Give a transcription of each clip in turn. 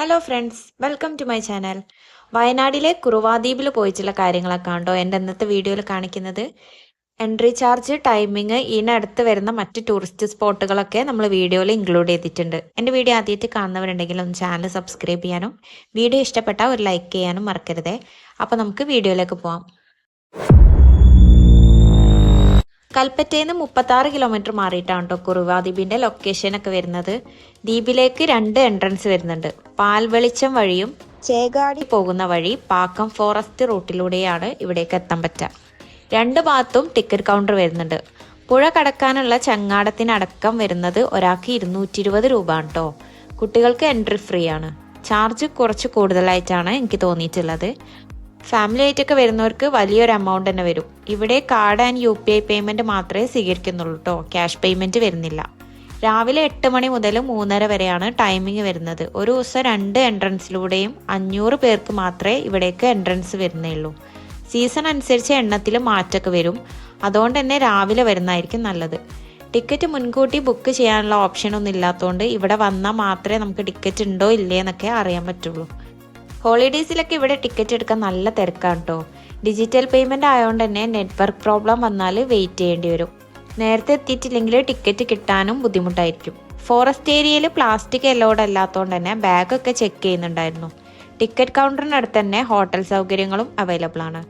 Hello friends, welcome to my channel. വയനാട്ടിലെ കുറുവാദ്വീപിൽ പോയിട്ടുള്ള കാര്യങ്ങളൊക്കെ ഉണ്ടോ എൻ്റെ ഇന്നത്തെ വീഡിയോയിൽ കാണിക്കുന്നത്. എൻട്രി ചാർജ്, ടൈമിങ്, ഇതിനടുത്ത് വരുന്ന മറ്റ് ടൂറിസ്റ്റ് സ്പോട്ടുകളൊക്കെ നമ്മൾ വീഡിയോയിൽ ഇൻക്ലൂഡ് ചെയ്തിട്ടുണ്ട്. എൻ്റെ വീഡിയോ ആദ്യമായിട്ട് കാണുന്നവരുണ്ടെങ്കിൽ ഒന്ന് ചാനൽ സബ്സ്ക്രൈബ് ചെയ്യാനും വീഡിയോ ഇഷ്ടപ്പെട്ടാൽ ഒരു ലൈക്ക് ചെയ്യാനും മറക്കരുതേ. അപ്പോൾ നമുക്ക് വീഡിയോയിലേക്ക് പോവാം. കൽപ്പറ്റയിൽ നിന്ന് 36 കിലോമീറ്റർ മാറിയിട്ടാണ് കേട്ടോ കുറുവാദ്വീപിൻ്റെ ലൊക്കേഷനൊക്കെ വരുന്നത്. ദ്വീപിലേക്ക് 2 എൻട്രൻസ് വരുന്നുണ്ട്. പാൽവെളിച്ചം വഴിയും ചേകാടി പോകുന്ന വഴി പാക്കം ഫോറസ്റ്റ് റൂട്ടിലൂടെയാണ് ഇവിടേക്ക് എത്താൻ പറ്റുക. 2 ഭാഗത്തും ടിക്കറ്റ് കൗണ്ടർ വരുന്നുണ്ട്. പുഴ കടക്കാനുള്ള ചങ്ങാടത്തിനടക്കം വരുന്നത് ഒരാൾക്ക് 220 രൂപ ആണ് കേട്ടോ. കുട്ടികൾക്ക് എൻട്രി ഫ്രീ ആണ്. ചാർജ് കുറച്ച് കൂടുതലായിട്ടാണ് എനിക്ക് തോന്നിയിട്ടുള്ളത്. ഫാമിലി ആയിട്ടൊക്കെ വരുന്നവർക്ക് വലിയൊരു എമൗണ്ട് തന്നെ വരും. ഇവിടെ കാർഡ് ആൻഡ് UPI പേയ്മെൻറ്റ് മാത്രമേ സ്വീകരിക്കുന്നുള്ളൂ കേട്ടോ. ക്യാഷ് പേയ്മെൻറ്റ് വരുന്നില്ല. രാവിലെ 8 മണി മുതൽ 3:30 വരെയാണ് ടൈമിങ് വരുന്നത്. ഒരു ദിവസം 2 എൻട്രൻസിലൂടെയും 500 പേർക്ക് മാത്രമേ ഇവിടേക്ക് എൻട്രൻസ് വരുന്നുള്ളൂ. സീസൺ അനുസരിച്ച് എണ്ണത്തിൽ മാറ്റമൊക്കെ വരും. അതുകൊണ്ട് തന്നെ രാവിലെ വരുന്നതായിരിക്കും നല്ലത്. ടിക്കറ്റ് മുൻകൂട്ടി ബുക്ക് ചെയ്യാനുള്ള ഓപ്ഷനൊന്നും ഇല്ലാത്തതുകൊണ്ട് ഇവിടെ വന്നാൽ മാത്രമേ നമുക്ക് ടിക്കറ്റ് ഉണ്ടോ ഇല്ലേ എന്നൊക്കെ അറിയാൻ പറ്റുള്ളൂ. ഹോളിഡേയ്സിലൊക്കെ ഇവിടെ ടിക്കറ്റ് എടുക്കാൻ നല്ല തിരക്കാണ് കേട്ടോ. ഡിജിറ്റൽ പേയ്മെൻറ്റ് ആയതുകൊണ്ട് തന്നെ നെറ്റ്വർക്ക് പ്രോബ്ലം വന്നാൽ വെയിറ്റ് ചെയ്യേണ്ടി വരും. നേരത്തെ എത്തിയിട്ടില്ലെങ്കിൽ ടിക്കറ്റ് കിട്ടാനും ബുദ്ധിമുട്ടായിരിക്കും. ഫോറസ്റ്റ് ഏരിയയിൽ പ്ലാസ്റ്റിക് അലൗഡ് അല്ലാത്തതുകൊണ്ട് തന്നെ ബാഗൊക്കെ ചെക്ക് ചെയ്യുന്നുണ്ടായിരുന്നു. ടിക്കറ്റ് കൗണ്ടറിനടുത്ത് തന്നെ ഹോട്ടൽ സൗകര്യങ്ങളും അവൈലബിൾ ആണ്.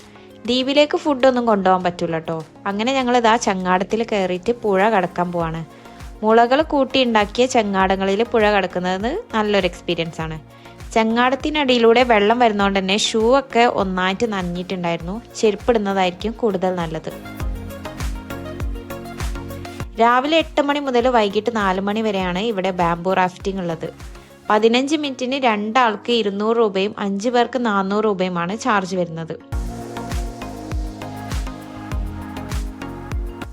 ദ്വീപിലേക്ക് ഫുഡൊന്നും കൊണ്ടുപോകാൻ പറ്റില്ല കേട്ടോ. അങ്ങനെ ഞങ്ങൾ ഇതാ ചങ്ങാടത്തിൽ കയറിയിട്ട് പുഴ കടക്കാൻ പോവാണ്. മുളകൾ കൂട്ടി ഉണ്ടാക്കിയ ചങ്ങാടങ്ങളിൽ പുഴ കടക്കുന്നത് നല്ലൊരു എക്സ്പീരിയൻസ് ആണ്. ചങ്ങാടത്തിനടിയിലൂടെ വെള്ളം വരുന്നതുകൊണ്ട് തന്നെ ഷൂ ഒക്കെ ഒന്നായിട്ട് നനഞ്ഞിട്ടുണ്ടായിരുന്നു. ചെരുപ്പിടുന്നതായിരിക്കും കൂടുതൽ നല്ലത്. രാവിലെ 8 മണി മുതൽ വൈകിട്ട് 4 മണി വരെയാണ് ഇവിടെ ബാംബൂ റാഫ്റ്റിംഗ് ഉള്ളത്. 15 മിനിറ്റിന് 2 ആൾക്ക് 200 രൂപയും 5 പേർക്ക് 400 രൂപയുമാണ് ചാർജ് വരുന്നത്.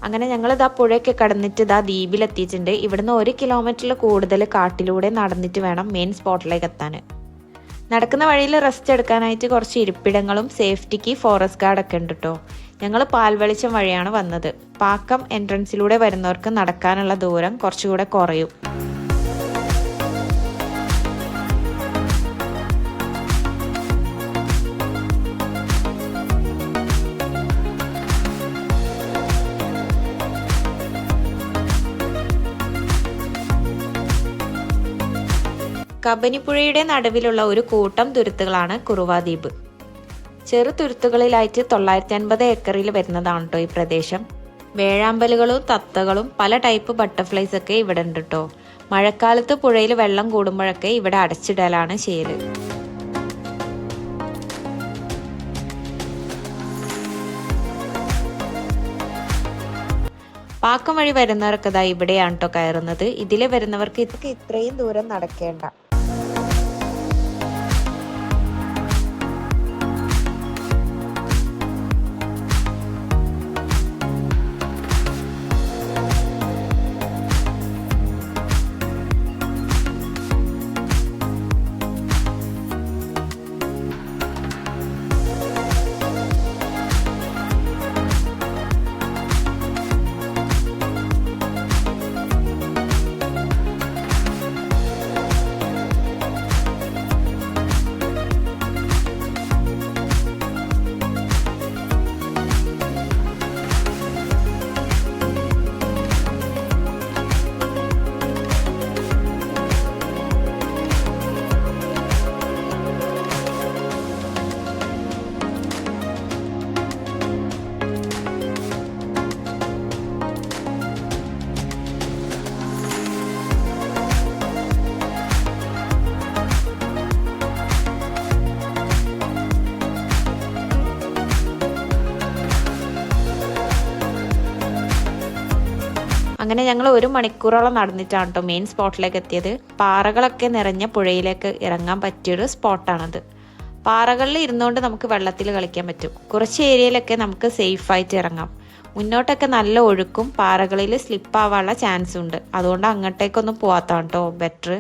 അങ്ങനെ ഞങ്ങൾ ഇതാ പുഴയൊക്കെ കടന്നിട്ട് ഇതാ ദ്വീപിലെത്തിയിട്ടുണ്ട്. ഇവിടുന്ന് 1 കിലോമീറ്ററിൽ കൂടുതൽ കാട്ടിലൂടെ നടന്നിട്ട് വേണം മെയിൻ സ്പോട്ടിലേക്ക് എത്താൻ. നടക്കുന്ന വഴിയിൽ റെസ്റ്റ് എടുക്കാനായിട്ട് കുറച്ച് ഇരിപ്പിടങ്ങളും സേഫ്റ്റിക്ക് ഫോറസ്റ്റ് ഗാർഡൊക്കെ ഉണ്ട് കേട്ടോ. ഞങ്ങൾ പാൽവെളിച്ചം വഴിയാണ് വന്നത്. പാക്കം എൻട്രൻസിലൂടെ വരുന്നവർക്ക് നടക്കാനുള്ള ദൂരം കുറച്ചുകൂടെ കുറയും. കബനിപ്പുഴയുടെ നടുവിലുള്ള ഒരു കൂട്ടം തുരുത്തുകളാണ് കുറുവാദ്വീപ്. ചെറു തുരുത്തുകളിലായിട്ട് 950 ഏക്കറിൽ വരുന്നതാണ് കേട്ടോ ഈ പ്രദേശം. വേഴാമ്പലുകളും തത്തകളും പല ടൈപ്പ് ബട്ടർഫ്ലൈസ് ഒക്കെ ഇവിടെ ഉണ്ട് കേട്ടോ. മഴക്കാലത്ത് പുഴയിൽ വെള്ളം കൂടുമ്പോഴൊക്കെ ഇവിടെ അടച്ചിടലാണ് ചെയ്യല്. പാക്കം വഴി വരുന്നവർക്ക് ഇതാ ഇവിടെയാണ് കേട്ടോ കയറുന്നത്. ഇതിൽ വരുന്നവർക്ക് ഇത്രയും ദൂരം നടക്കേണ്ട. അങ്ങനെ ഞങ്ങൾ 1 മണിക്കൂറോളം നടന്നിട്ടാണ് കേട്ടോ മെയിൻ സ്പോട്ടിലേക്ക് എത്തിയത്. പാറകളൊക്കെ നിറഞ്ഞ പുഴയിലേക്ക് ഇറങ്ങാൻ പറ്റിയൊരു സ്പോട്ടാണത്. പാറകളിൽ ഇരുന്നുകൊണ്ട് നമുക്ക് വെള്ളത്തിൽ കളിക്കാൻ പറ്റും. കുറച്ച് ഏരിയയിലൊക്കെ നമുക്ക് സേഫായിട്ട് ഇറങ്ങാം. മുന്നോട്ടൊക്കെ നല്ല ഒഴുക്കും പാറകളിൽ സ്ലിപ്പ് ആവാനുള്ള ചാൻസും ഉണ്ട്. അതുകൊണ്ട് അങ്ങോട്ടേക്കൊന്നും പോവാത്താണ് കേട്ടോ ബെറ്റർ.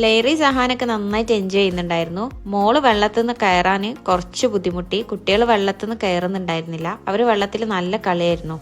ലേറി സഹാനൊക്കെ നന്നായിട്ട് എൻജോയ് ചെയ്യുന്നുണ്ടായിരുന്നു. മോള് വെള്ളത്തിൽ നിന്ന് കയറാൻ കുറച്ച് ബുദ്ധിമുട്ടി. കുട്ടികൾ വെള്ളത്തിൽ നിന്ന് കയറുന്നുണ്ടായിരുന്നില്ല. അവർ വെള്ളത്തിൽ നല്ല കളിയായിരുന്നു.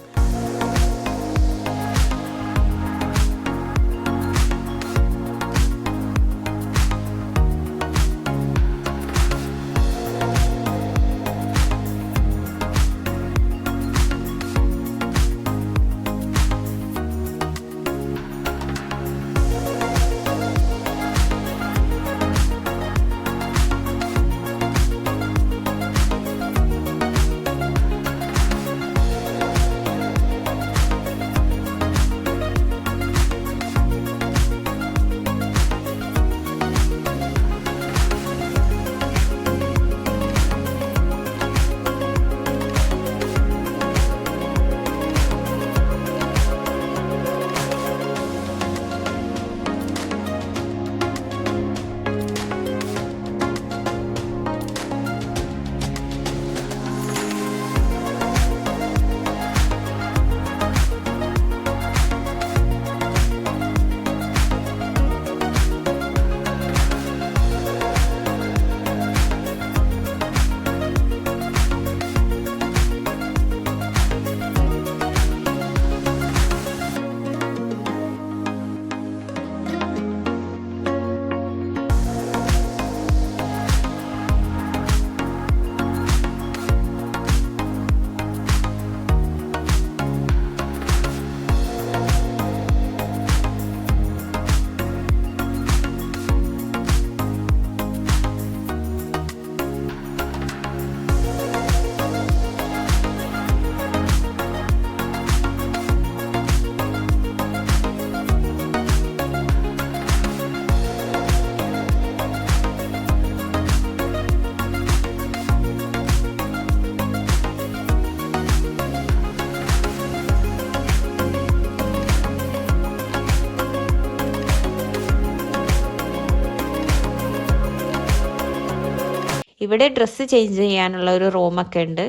ഇവിടെ ഡ്രസ്സ് ചേഞ്ച് ചെയ്യാനുള്ള ഒരു റൂമൊക്കെ ഉണ്ട്.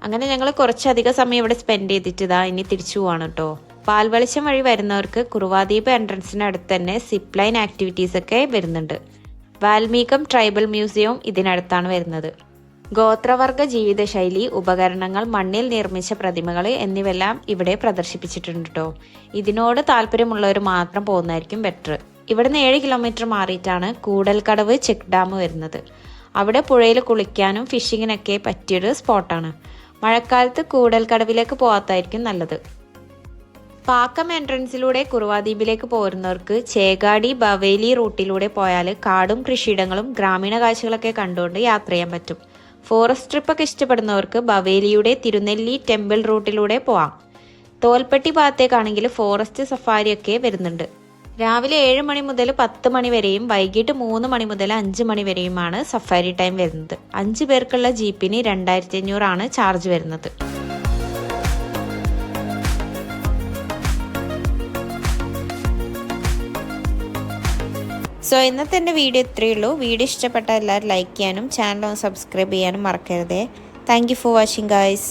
അങ്ങനെ ഞങ്ങൾ കുറച്ചധികം സമയം ഇവിടെ സ്പെൻഡ് ചെയ്തിട്ട് ഇനി തിരിച്ചു പോവാണ് കേട്ടോ. പാൽവെളിച്ചം വഴി വരുന്നവർക്ക് കുറുവാദ്വീപ് എൻട്രൻസിന് അടുത്ത് തന്നെ സിപ്പ് ലൈൻ ആക്ടിവിറ്റീസ് ഒക്കെ വരുന്നുണ്ട്. വാൽമീകം ട്രൈബൽ മ്യൂസിയവും ഇതിനടുത്താണ് വരുന്നത്. ഗോത്രവർഗ ജീവിതശൈലി, ഉപകരണങ്ങൾ, മണ്ണിൽ നിർമ്മിച്ച പ്രതിമകൾ എന്നിവയെല്ലാം ഇവിടെ പ്രദർശിപ്പിച്ചിട്ടുണ്ട് കേട്ടോ. ഇതിനോട് താല്പര്യമുള്ളവർ മാത്രം പോകുന്നതായിരിക്കും ബെറ്റർ. ഇവിടുന്ന് 7 കിലോമീറ്റർ മാറിയിട്ടാണ് കൂടൽക്കടവ് ചെക്ക് ഡാം വരുന്നത്. അവിടെ പുഴയിൽ കുളിക്കാനും ഫിഷിങ്ങിനൊക്കെ പറ്റിയൊരു സ്പോട്ടാണ്. മഴക്കാലത്ത് കൂടൽക്കടവിലേക്ക് പോകാത്തായിരിക്കും നല്ലത്. പാക്കം എൻട്രൻസിലൂടെ കുറുവാദ്വീപിലേക്ക് പോരുന്നവർക്ക് ചേകാടി ബവേലി റൂട്ടിലൂടെ പോയാൽ കാടും കൃഷിയിടങ്ങളും ഗ്രാമീണ കാഴ്ചകളൊക്കെ കണ്ടുകൊണ്ട് യാത്ര ചെയ്യാൻ പറ്റും. ഫോറസ്റ്റ് ട്രിപ്പൊക്കെ ഇഷ്ടപ്പെടുന്നവർക്ക് ബവേലിയുടെ തിരുനെല്ലി ടെമ്പിൾ റൂട്ടിലൂടെ പോവാം. തോൽപ്പെട്ടി ഭാഗത്തേക്കാണെങ്കിൽ ഫോറസ്റ്റ് സഫാരിയൊക്കെ വരുന്നുണ്ട്. രാവിലെ 7 മണി മുതൽ 10 മണി വരെയും വൈകിട്ട് 3 മണി മുതൽ 5 മണി വരെയുമാണ് സഫാരി ടൈം വരുന്നത്. 5 പേർക്കുള്ള ജീപ്പിന് 2500 ആണ് ചാർജ് വരുന്നത്. സോ ഇന്നത്തെ എൻ്റെ വീഡിയോ ഇത്രയേ ഉള്ളൂ. വീഡിയോ ഇഷ്ടപ്പെട്ട എല്ലാവരും ലൈക്ക് ചെയ്യാനും ചാനൽ ഒന്ന് സബ്സ്ക്രൈബ് ചെയ്യാനും മറക്കരുതേ. Thank you for watching guys.